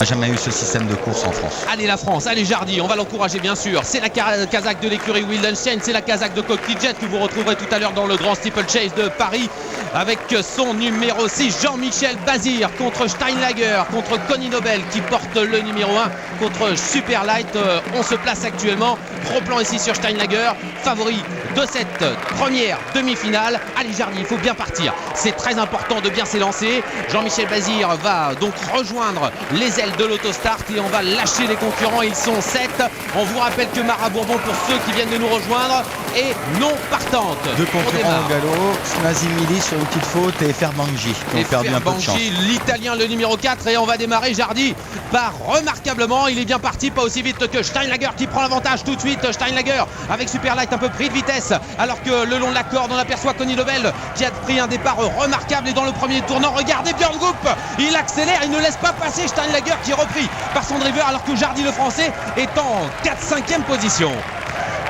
n'a jamais eu ce système de course en France. Allez la France, allez Jardy, on va l'encourager bien sûr. C'est la Kazakh de l'écurie Wildenstein, c'est la Kazakh de Cockpit que vous retrouverez tout à l'heure dans le grand steeplechase de Paris avec son numéro 6 Jean-Michel Bazir contre Steinlager, contre Connie Nobel qui porte le numéro 1 contre Superlight. On se place actuellement, gros plan ici sur Steinlager, favori de cette première demi-finale. Allez Jardy, il faut bien partir, c'est très important de bien s'élancer. Jean-Michel Bazir va donc rejoindre les ailes de l'autostart et on va lâcher les concurrents, ils sont 7. On vous rappelle que Mara Bourbon, pour ceux qui viennent de nous rejoindre, est non partante. Deux concurrents au galop, Snazzy Mili sur une petite faute et Ferbangji qui ont perdu un peu de chance. L'italien, le numéro 4, et on va démarrer. Jardy part remarquablement, il est bien parti, pas aussi vite que Steinlager qui prend l'avantage tout de suite. Steinlager avec Superlight un peu pris de vitesse, alors que le long de la corde on aperçoit Connie Nobel qui a pris un départ remarquable et dans le premier tournant, regardez Björn Goop, il accélère, il ne laisse pas passer Steinlager qui est repris par son driver, alors que Jardy le français est en 4-5e position.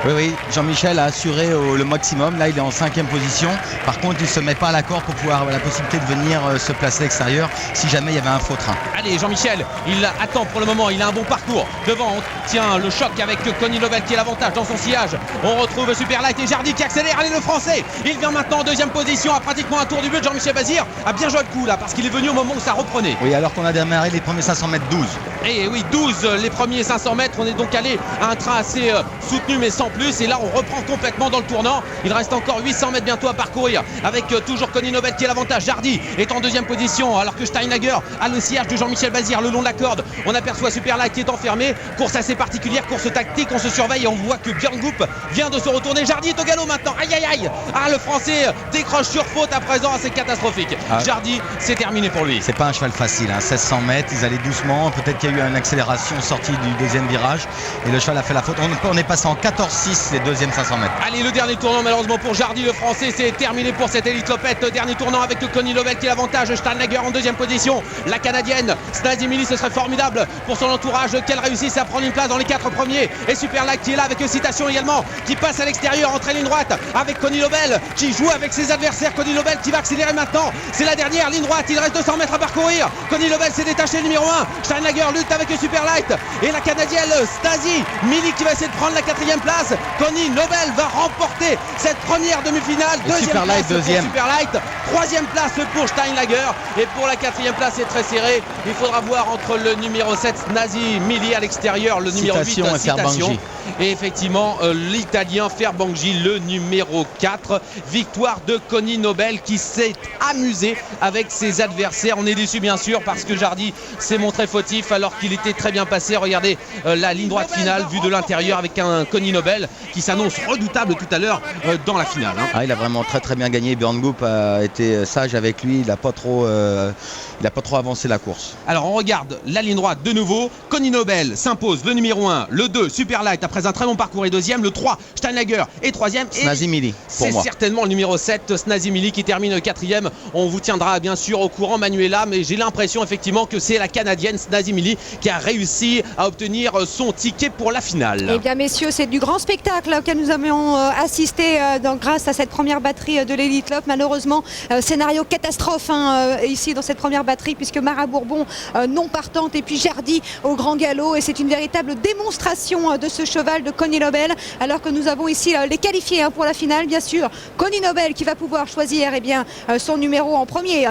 Oui, Jean-Michel a assuré le maximum. Là, il est en 5e position. Par contre, il ne se met pas à l'accord pour pouvoir avoir la possibilité de venir se placer à l'extérieur si jamais il y avait un faux train. Allez, Jean-Michel, il attend pour le moment. Il a un bon parcours. Devant, on tient le choc avec Connie Nobel qui est l'avantage dans son sillage. On retrouve Superlight et Jardy qui accélère. Allez, le français, il vient maintenant en 2e position à pratiquement un tour du but. Jean-Michel Bazir a bien joué le coup là parce qu'il est venu au moment où ça reprenait. Oui, alors qu'on a démarré les premiers 500 mètres 12. Et oui, 12 les premiers 500 mètres. On est donc allé à un train assez soutenu mais sans plus. Et là, on reprend complètement dans le tournant. Il reste encore 800 mètres bientôt à parcourir avec toujours Connie Nobel qui est l'avantage. Jardy est en 2e position alors que Steinlager a le sillage de Jean-Michel Bazir le long de la corde. On aperçoit Superlight qui est enfermé. Course assez particulière, course tactique. On se surveille et on voit que Björn Goop vient de se retourner. Jardy est au galop maintenant. Aïe aïe aïe. Ah, le français décroche sur faute à présent. C'est catastrophique. Jardy, c'est terminé pour lui. C'est pas un cheval facile, 1600 mètres. Ils allaient doucement. Peut-être qu'il y a eu une accélération sortie du 2e virage et le cheval a fait la faute. On est passé en 14-6 les 2e 500 mètres. Allez, le dernier tournant malheureusement pour Jardy le français, c'est terminé pour cette élite Lopette. Dernier tournant avec Connie Nobel qui est l'avantage. Steinlager en 2e position. La canadienne Snazzy Mili, ce serait formidable pour son entourage qu'elle réussisse à prendre une place dans les 4 premiers. Et Superlight qui est là avec Citation également qui passe à l'extérieur entre ligne droite avec Connie Nobel qui joue avec ses adversaires. Connie Nobel qui va accélérer maintenant. C'est la dernière ligne droite. Il reste 200 mètres à parcourir. Connie Nobel s'est détaché numéro 1. Steinlager lutte avec Superlight et la canadienne Snazzy Mili qui va essayer de prendre la 4e place. Connie Nobel va remporter cette première demi-finale. 2e Superlight, place pour Superlight, 3e place pour Steinlager et pour la 4e place c'est très serré. Il faudra voir entre le numéro 7 Snazzy Mili à l'extérieur, le numéro 8 Citation et effectivement l'italien Ferbangji le numéro 4. Victoire de Connie Nobel qui s'est amusé avec ses adversaires. On est déçu bien sûr parce que Jardy s'est montré fautif alors qu'il était très bien passé. Regardez la ligne droite finale vue de l'intérieur avec un Connie Nobel qui s'annonce redoutable tout à l'heure dans la finale. Il a vraiment très bien gagné. Björn Goop a été sage avec lui. Il n'a pas trop avancé la course. Alors on regarde la ligne droite de nouveau. Connie Nobel s'impose, le numéro 1, le 2 Superlight après un très bon parcours et 2e, le 3 Steinlager et 3e. Snazzy Mili. C'est certainement le numéro 7 Snazzy Mili qui termine 4e. On vous tiendra bien sûr au courant, Manuela, mais j'ai l'impression effectivement que c'est la canadienne Snazzy Mili qui a réussi à obtenir son ticket pour la finale. Eh bien messieurs, c'est du grand spectacle auquel nous avons assisté grâce à cette première batterie de l'Elite Lopp. Malheureusement, scénario catastrophe ici dans cette première batterie puisque Mara Bourbon non partante et puis Jardy au grand galop, et c'est une véritable démonstration de ce cheval de Connie Nobel, alors que nous avons ici les qualifiés pour la finale bien sûr. Connie Nobel qui va pouvoir choisir son numéro en premier.